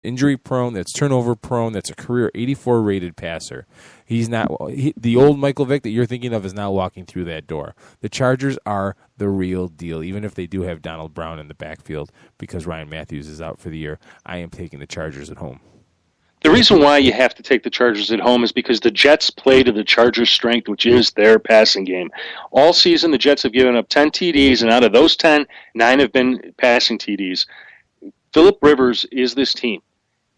injury prone, that's turnover prone, that's a career 84 rated passer. He's not the old Michael Vick that you're thinking of is not walking through that door. The Chargers are the real deal, even if they do have Donald Brown in the backfield because Ryan Matthews is out for the year. I am taking the Chargers at home. The reason why you have to take the Chargers at home is because the Jets play to the Chargers' strength, which is their passing game. All season, the Jets have given up 10 TDs, and out of those 10, 9 have been passing TDs. Phillip Rivers is this team.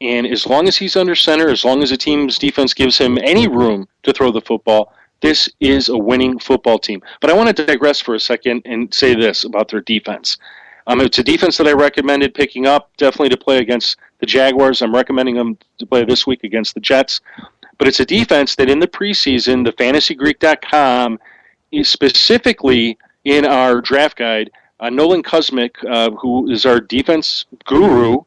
And as long as he's under center, as long as the team's defense gives him any room to throw the football, this is a winning football team. But I want to digress for a second and say this about their defense. It's a defense that I recommended picking up, definitely to play against the Jaguars. I'm recommending them to play this week against the Jets. But it's a defense that in the preseason, the FantasyGreek.com, is specifically in our draft guide, Nolan Kuzmic, who is our defense guru,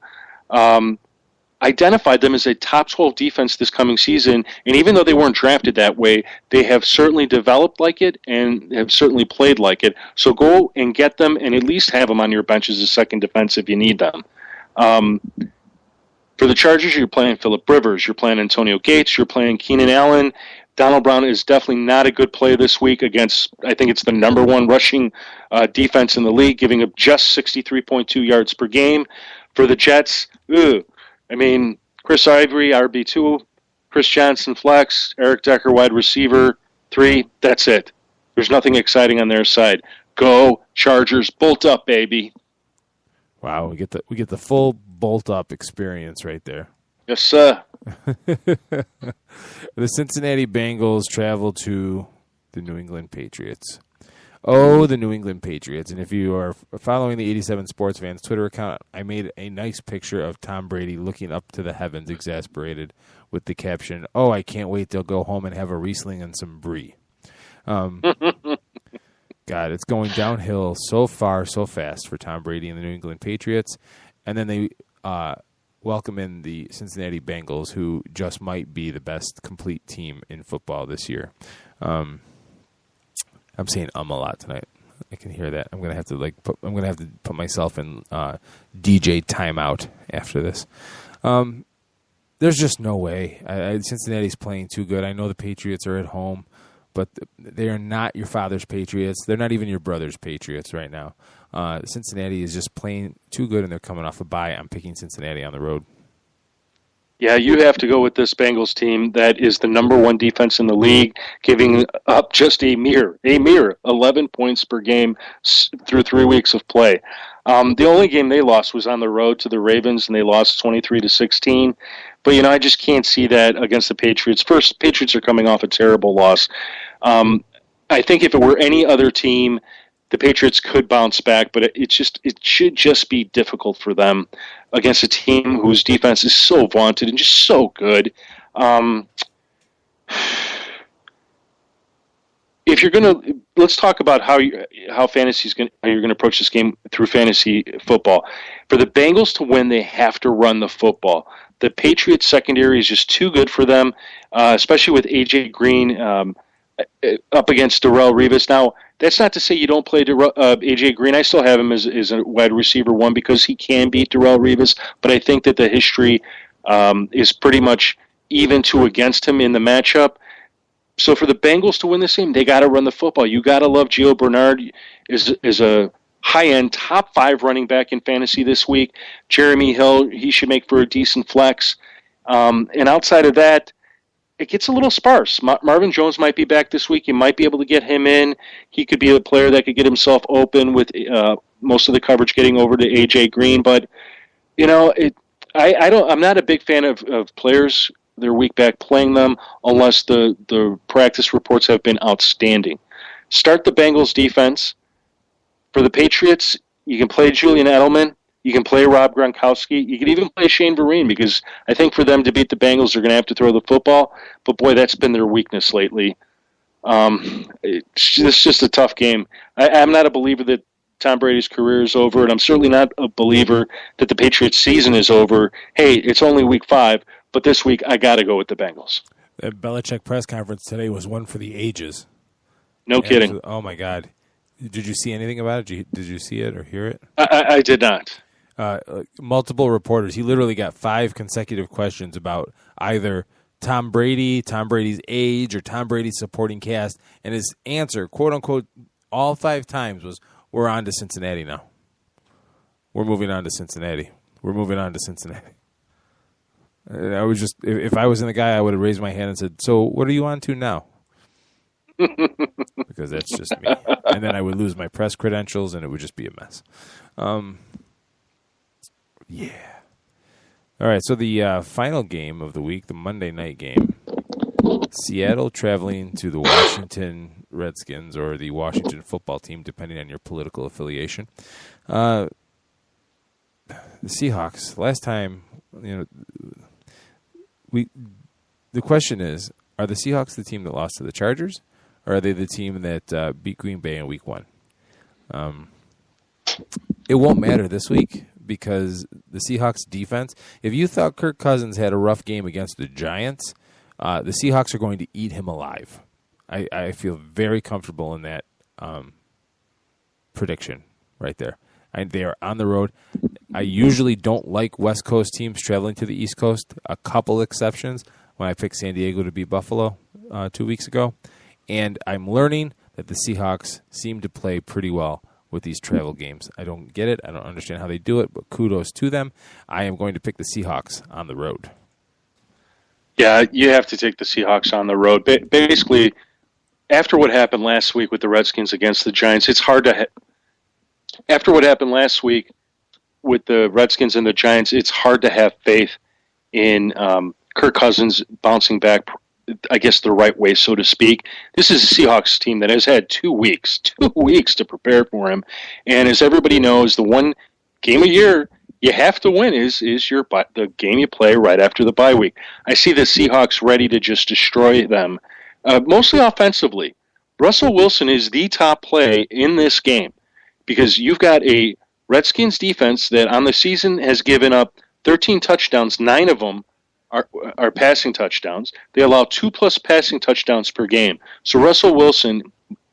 identified them as a top 12 defense this coming season, and even though they weren't drafted that way, they have certainly developed like it and have certainly played like it. So go and get them and at least have them on your bench as a second defense if you need them. For the Chargers, you're playing Phillip Rivers, you're playing Antonio Gates, you're playing Keenan Allen. Donald Brown is definitely not a good play this week against, I think it's the number one rushing defense in the league, giving up just 63.2 yards per game. For the Jets, Chris Ivory, RB2, Chris Johnson, flex, Eric Decker, wide receiver, 3, that's it. There's nothing exciting on their side. Go Chargers, bolt up, baby. Wow, we get the full bolt up experience right there. Yes, sir. The Cincinnati Bengals travel to the New England Patriots. Oh, the New England Patriots. And if you are following the 87 Sports Fans Twitter account, I made a nice picture of Tom Brady looking up to the heavens, exasperated, with the caption, "Oh, I can't wait to go home and have a Riesling and some brie." God, it's going downhill so far, so fast for Tom Brady and the New England Patriots. And then they welcome in the Cincinnati Bengals, who just might be the best complete team in football this year. I'm saying a lot tonight. I can hear that. I'm gonna have to put myself in DJ timeout after this. There's just no way. Cincinnati's playing too good. I know the Patriots are at home, but they are not your father's Patriots. They're not even your brother's Patriots right now. Cincinnati is just playing too good, and they're coming off a bye. I'm picking Cincinnati on the road. Yeah, you have to go with this Bengals team that is the number one defense in the league, giving up just a mere 11 points per game through 3 weeks of play. The only game they lost was on the road to the Ravens, and they lost 23-16. But, I just can't see that against the Patriots. First, Patriots are coming off a terrible loss. I think if it were any other team, the Patriots could bounce back, but it should just be difficult for them against a team whose defense is so vaunted and just so good. If you're let's talk about how you're going to approach this game through fantasy football. For the Bengals to win, they have to run the football. The Patriots secondary is just too good for them, especially with AJ Green up against Darrelle Revis. Now, that's not to say you don't play AJ Green. I still have him as a wide receiver 1 because he can beat Darrelle Revis, but I think that the history is pretty much even to against him in the matchup. So for the Bengals to win this game, they got to run the football. You got to love Gio Bernard is a high-end top 5 running back in fantasy this week. Jeremy Hill, he should make for a decent flex. And outside of that, it gets a little sparse. Marvin Jones might be back this week. You might be able to get him in. He could be a player that could get himself open with most of the coverage getting over to AJ Green. But I'm not a big fan of players their week back playing them unless the practice reports have been outstanding. Start the Bengals defense. For the Patriots, you can play Julian Edelman. You can play Rob Gronkowski. You can even play Shane Vereen because I think for them to beat the Bengals, they're going to have to throw the football. But, boy, that's been their weakness lately. It's just a tough game. I'm not a believer that Tom Brady's career is over, and I'm certainly not a believer that the Patriots' season is over. Hey, it's only week 5, but this week I got to go with the Bengals. The Belichick press conference today was one for the ages. No kidding. Oh, my God. Did you see anything about it? Did you see it or hear it? I did not. multiple reporters. He literally got 5 consecutive questions about either Tom Brady, Tom Brady's age, or Tom Brady's supporting cast, and his answer, quote unquote, all 5 times was, "We're on to Cincinnati now. We're moving on to Cincinnati. We're moving on to Cincinnati." And I was just, if I was in the guy, I would have raised my hand and said, "So what are you on to now?" Because that's just me. And then I would lose my press credentials, and it would just be a mess. Yeah. All right, so the final game of the week, the Monday night game, Seattle traveling to the Washington Redskins, or the Washington football team, depending on your political affiliation. The Seahawks, last time, the question is, are the Seahawks the team that lost to the Chargers, or are they the team that beat Green Bay in week 1? It won't matter this week, because the Seahawks defense, if you thought Kirk Cousins had a rough game against the Giants, the Seahawks are going to eat him alive. I feel very comfortable in that prediction right there. They are on the road. I usually don't like West Coast teams traveling to the East Coast, a couple exceptions, when I picked San Diego to beat Buffalo 2 weeks ago. And I'm learning that the Seahawks seem to play pretty well with these travel games. I don't get it. I don't understand how they do it, but kudos to them. I am going to pick the Seahawks on the road. Yeah, you have to take the Seahawks on the road. Basically, after what happened last week with the Redskins against the Giants, it's hard to after what happened last week with the Redskins and the Giants, it's hard to have faith in Kirk Cousins bouncing back, I guess, the right way, so to speak. This is a Seahawks team that has had 2 weeks to prepare for him. And as everybody knows, the one game a year you have to win is the game you play right after the bye week. I see the Seahawks ready to just destroy them, mostly offensively. Russell Wilson is the top play in this game because you've got a Redskins defense that on the season has given up 13 touchdowns, 9 of them are passing touchdowns. They allow 2+ passing touchdowns per game. So Russell Wilson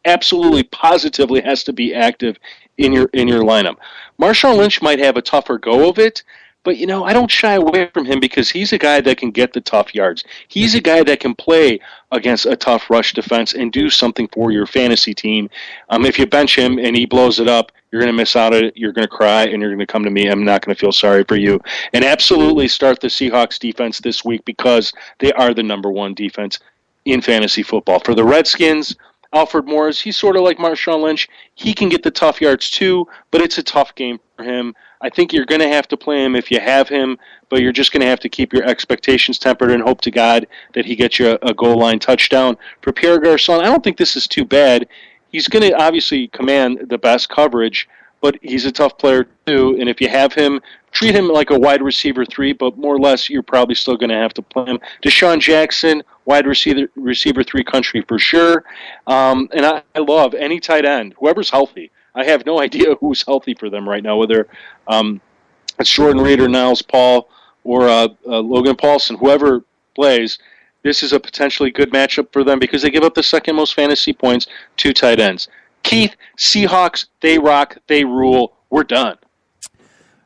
absolutely positively has to be active in your lineup. Marshawn Lynch might have a tougher go of it, but I don't shy away from him because he's a guy that can get the tough yards. He's a guy that can play against a tough rush defense and do something for your fantasy team. If you bench him and he blows it up, you're going to miss out on it, you're going to cry, and you're going to come to me. I'm not going to feel sorry for you. And absolutely start the Seahawks defense this week because they are the number 1 defense in fantasy football. For the Redskins, Alfred Morris, he's sort of like Marshawn Lynch. He can get the tough yards too, but it's a tough game for him. I think you're going to have to play him if you have him, but you're just going to have to keep your expectations tempered and hope to God that he gets you a goal line touchdown. For Pierre Garçon, I don't think this is too bad. He's going to obviously command the best coverage, but he's a tough player too, and if you have him, treat him like a wide receiver 3, but more or less you're probably still going to have to play him. Deshaun Jackson, wide receiver 3 country for sure. And I love any tight end, whoever's healthy. I have no idea who's healthy for them right now, whether it's Jordan Reed or Niles Paul or Logan Paulson, whoever plays. This is a potentially good matchup for them because they give up the second most fantasy points to tight ends. Keith, Seahawks, they rock, they rule. We're done.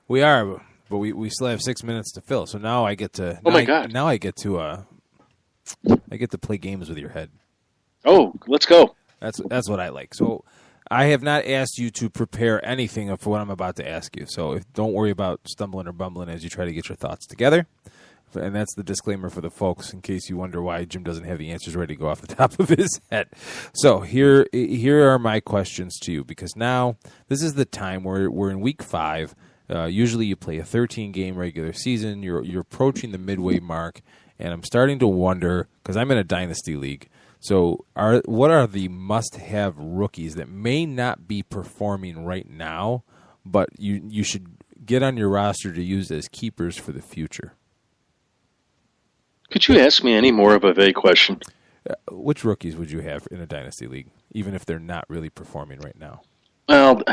We are, but we still have 6 minutes to fill. So now I get to. Oh my God! Now I get to play games with your head. Oh, let's go. That's what I like. So I have not asked you to prepare anything for what I'm about to ask you. So don't worry about stumbling or bumbling as you try to get your thoughts together. And that's the disclaimer for the folks in case you wonder why Jim doesn't have the answers ready to go off the top of his head. So here are my questions to you, because now this is the time where we're in week 5. Usually you play a 13-game regular season. You're approaching the midway mark, and I'm starting to wonder, because I'm in a dynasty league, so what are the must-have rookies that may not be performing right now, but you should get on your roster to use as keepers for the future? Could you ask me any more of a vague question? Which rookies would you have in a dynasty league, even if they're not really performing right now? Well,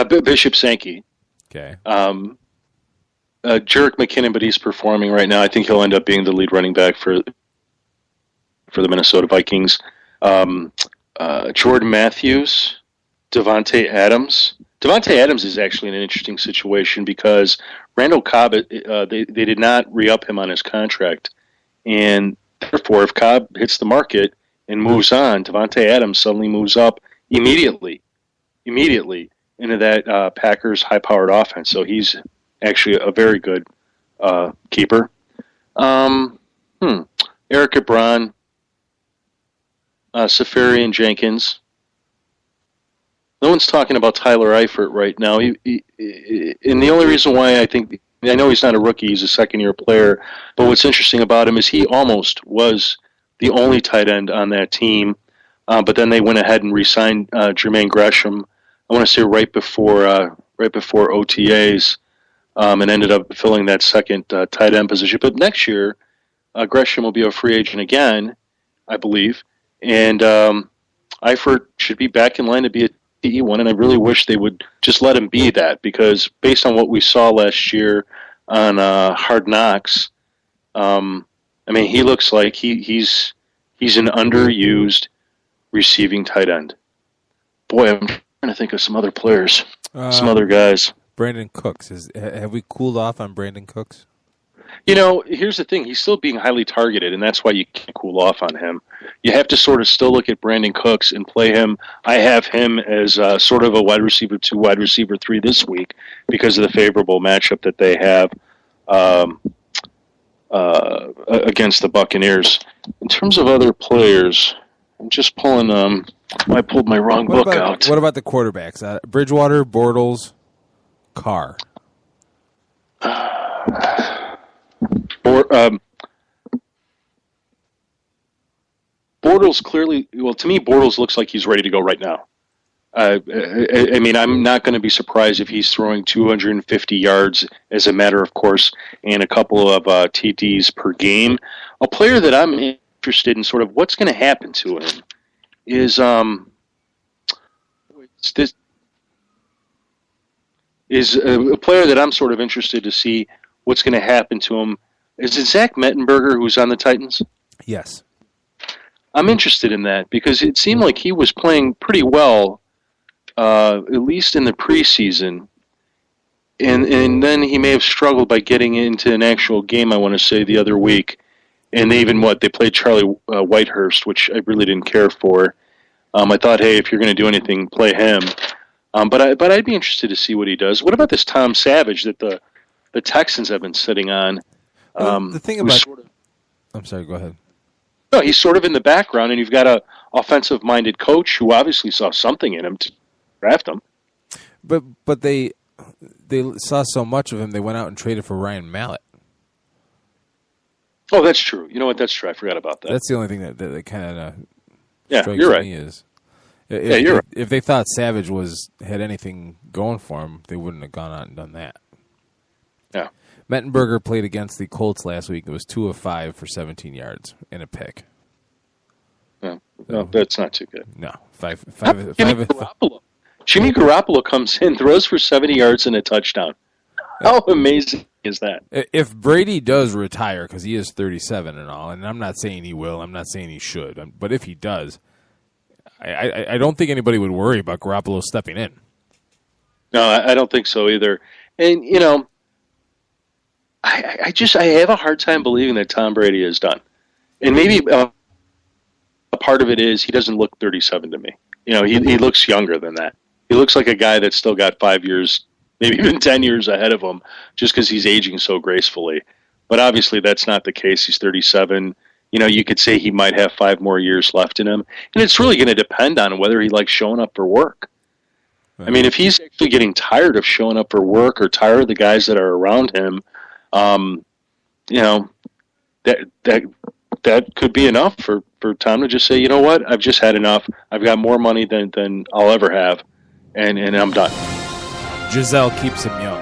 Bishop Sankey. Okay. Jerick McKinnon, but he's performing right now. I think he'll end up being the lead running back for the Minnesota Vikings. Jordan Matthews, Devontae Adams, Devontae Adams is actually in an interesting situation because Randall Cobb, they did not re-up him on his contract. And therefore, if Cobb hits the market and moves on, Devontae Adams suddenly moves up immediately into that Packers high-powered offense. So he's actually a very good keeper. Eric Ebron, Safarian Jenkins. No one's talking about Tyler Eifert right now. And the only reason why I know he's not a rookie, he's a second-year player, but what's interesting about him is he almost was the only tight end on that team, but then they went ahead and re-signed Jermaine Gresham, I want to say right before OTAs, and ended up filling that second tight end position. But next year, Gresham will be a free agent again, I believe, and Eifert should be back in line to be a TE1, and I really wish they would just let him be that, because based on what we saw last year on Hard Knocks, he looks like he's an underused receiving tight end. Boy, I'm trying to think of some other players, some other guys. Brandon Cooks. Have we cooled off on Brandon Cooks? Here's the thing. He's still being highly targeted, and that's why you can't cool off on him. You have to sort of still look at Brandon Cooks and play him. I have him as sort of a wide receiver 2, wide receiver 3 this week because of the favorable matchup that they have against the Buccaneers. In terms of other players, I'm just pulling I pulled my wrong book out. What about the quarterbacks? Bridgewater, Bortles, Carr. Bortles clearly, to me, Bortles looks like he's ready to go right now. I'm not going to be surprised if he's throwing 250 yards as a matter of course and a couple of TDs per game. A player that I'm interested in sort of what's going to happen to him is a player that I'm sort of interested to see what's going to happen to him. Is it Zach Mettenberger who's on the Titans? Yes. I'm interested in that because it seemed like he was playing pretty well, at least in the preseason. And then he may have struggled by getting into an actual game, I want to say, the other week. And they played Charlie Whitehurst, which I really didn't care for. I thought, hey, if you're going to do anything, play him. But I'd be interested to see what he does. What about this Tom Savage that the Texans have been sitting on? The thing about... I'm sorry, go ahead. No, he's sort of in the background, and you've got a offensive-minded coach who obviously saw something in him to draft him. But they saw so much of him, they went out and traded for Ryan Mallett. Oh, that's true. You know what? That's true. I forgot about that. That's the only thing that kind of strikes you're right. me is... You're right. If they thought Savage had anything going for him, they wouldn't have gone out and done that. Yeah. Mettenberger played against the Colts last week. It was 2 of 5 for 17 yards and a pick. No, that's not too good. No, Jimmy Garoppolo comes in, throws for 70 yards and a touchdown. How amazing is that? If Brady does retire, because he is 37 and all, and I'm not saying he will, I'm not saying he should, but if he does, I don't think anybody would worry about Garoppolo stepping in. No, I don't think so either. And, I have a hard time believing that Tom Brady is done. And maybe a part of it is he doesn't look 37 to me. He looks younger than that. He looks like a guy that's still got 5 years, maybe even 10 years ahead of him just because he's aging so gracefully. But obviously that's not the case. He's 37. You could say he might have 5 more years left in him. And it's really going to depend on whether he likes showing up for work. Right. I mean, if he's actually getting tired of showing up for work or tired of the guys that are around him, that could be enough for Tom to just say, you know what, I've just had enough. I've got more money than I'll ever have, and I'm done. Giselle keeps him young.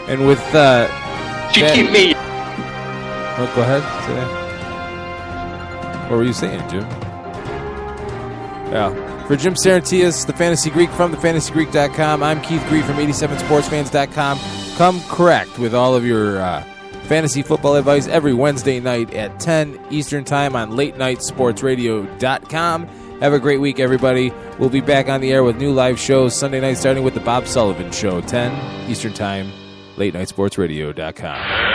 And with keep me. Oh, go ahead. Say that. What were you saying, Jim? Yeah. For Jim Sarantias, the Fantasy Greek from thefantasygreek.com, I'm Keith Greek from 87sportsfans.com. Come correct with all of your fantasy football advice every Wednesday night at 10 Eastern Time on LateNightSportsRadio.com. Have a great week, everybody. We'll be back on the air with new live shows Sunday night, starting with the Bob Sullivan Show, 10 Eastern Time, latenightsportsradio.com.